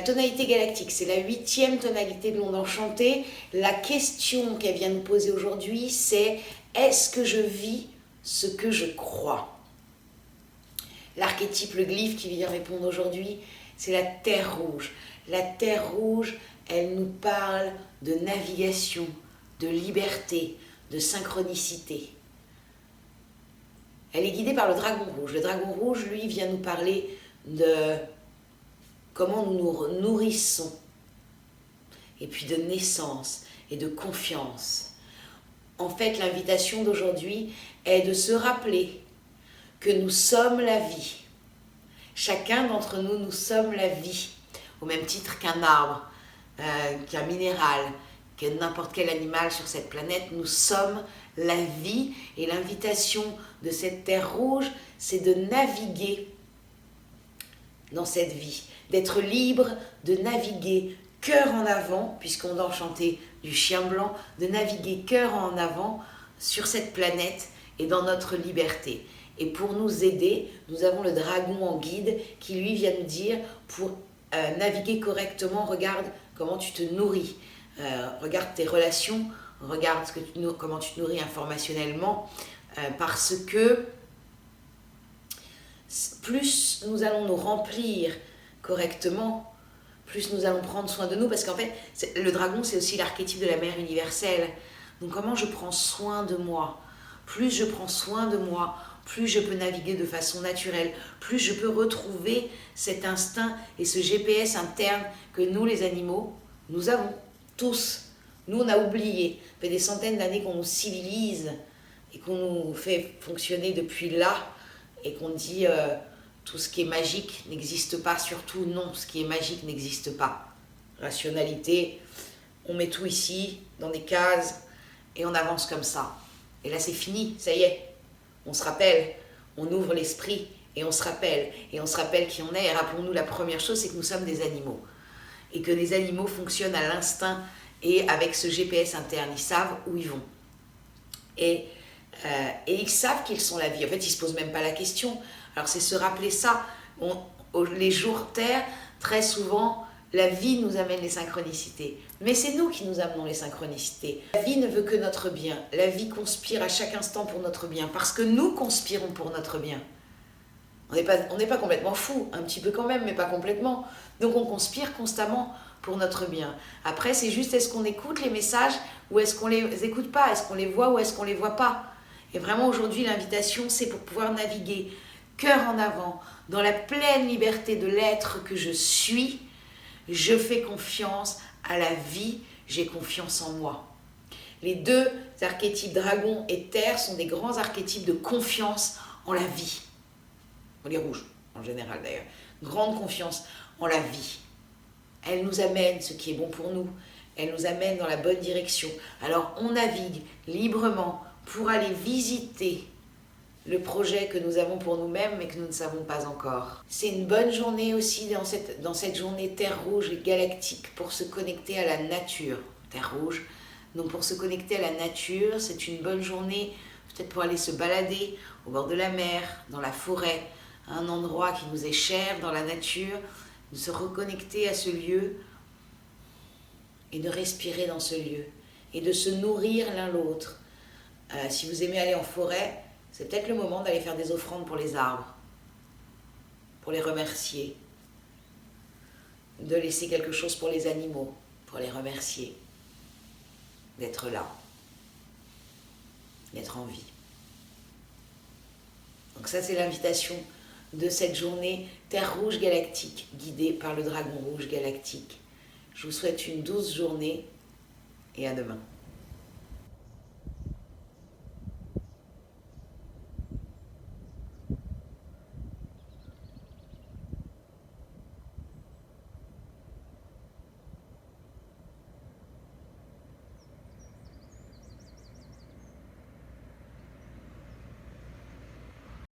Tonalité galactique, c'est la 8e tonalité de l'onde enchantée. La question qu'elle vient nous poser aujourd'hui, c'est est-ce que je vis ce que je crois? L'archétype, le glyphe qui vient répondre aujourd'hui, c'est la Terre rouge. La Terre rouge, elle nous parle de navigation, de liberté, de synchronicité. Elle est guidée par le dragon rouge. Le dragon rouge, lui, vient nous parler de comment nous nous nourrissons, et puis de naissance et de confiance. En fait, l'invitation d'aujourd'hui est de se rappeler que nous sommes la vie. Chacun d'entre nous, nous sommes la vie, au même titre qu'un arbre, qu'un minéral, que n'importe quel animal sur cette planète, nous sommes la vie. Et l'invitation de cette terre rouge, c'est de naviguer dans cette vie, d'être libre, de naviguer cœur en avant, puisqu'on doit chanter du chien blanc, de naviguer cœur en avant sur cette planète et dans notre liberté. Et pour nous aider, nous avons le dragon en guide qui lui vient nous dire pour naviguer correctement, regarde comment tu te nourris, regarde tes relations, regarde comment tu te nourris informationnellement, parce que plus nous allons nous remplir correctement, plus nous allons prendre soin de nous, parce qu'en fait, le dragon, c'est aussi l'archétype de la mère universelle. Donc comment je prends soin de moi? Plus je prends soin de moi, plus je peux naviguer de façon naturelle, plus je peux retrouver cet instinct et ce GPS interne que nous, les animaux, nous avons tous. Nous, on a oublié. Ça fait des centaines d'années qu'on nous civilise et qu'on nous fait fonctionner depuis là, et qu'on dit tout ce qui est magique n'existe pas, surtout non, ce qui est magique n'existe pas. Rationalité, on met tout ici, dans des cases, et on avance comme ça. Et là c'est fini, ça y est, on se rappelle, on ouvre l'esprit, et on se rappelle qui on est, et rappelons-nous la première chose, c'est que nous sommes des animaux. Et que les animaux fonctionnent à l'instinct et avec ce GPS interne, ils savent où ils vont. Et ils savent qu'ils sont la vie. En fait, ils ne se posent même pas la question. Alors, c'est se rappeler ça. Les jours Terre, très souvent, la vie nous amène les synchronicités. Mais c'est nous qui nous amenons les synchronicités. La vie ne veut que notre bien. La vie conspire à chaque instant pour notre bien. Parce que nous conspirons pour notre bien. On n'est pas complètement fous. Un petit peu quand même, mais pas complètement. Donc, on conspire constamment pour notre bien. Après, c'est juste, est-ce qu'on écoute les messages ou est-ce qu'on les écoute pas? Est-ce qu'on les voit ou est-ce qu'on les voit pas? Et vraiment, aujourd'hui, l'invitation, c'est pour pouvoir naviguer cœur en avant, dans la pleine liberté de l'être que je suis. Je fais confiance à la vie, j'ai confiance en moi. Les deux archétypes, dragon et terre, sont des grands archétypes de confiance en la vie. Les rouges, en général d'ailleurs. Grande confiance en la vie. Elle nous amène ce qui est bon pour nous. Elle nous amène dans la bonne direction. Alors on navigue librement pour aller visiter le projet que nous avons pour nous-mêmes mais que nous ne savons pas encore. C'est une bonne journée aussi dans cette journée Terre Rouge et galactique pour se connecter à la nature. Terre Rouge. Donc pour se connecter à la nature, c'est une bonne journée peut-être pour aller se balader au bord de la mer, dans la forêt, à un endroit qui nous est cher, dans la nature, de se reconnecter à ce lieu et de respirer dans ce lieu et de se nourrir l'un l'autre. Si vous aimez aller en forêt, c'est peut-être le moment d'aller faire des offrandes pour les arbres, pour les remercier, de laisser quelque chose pour les animaux, pour les remercier, d'être là, d'être en vie. Donc ça, c'est l'invitation de cette journée Terre Rouge Galactique, guidée par le Dragon Rouge Galactique. Je vous souhaite une douce journée et à demain.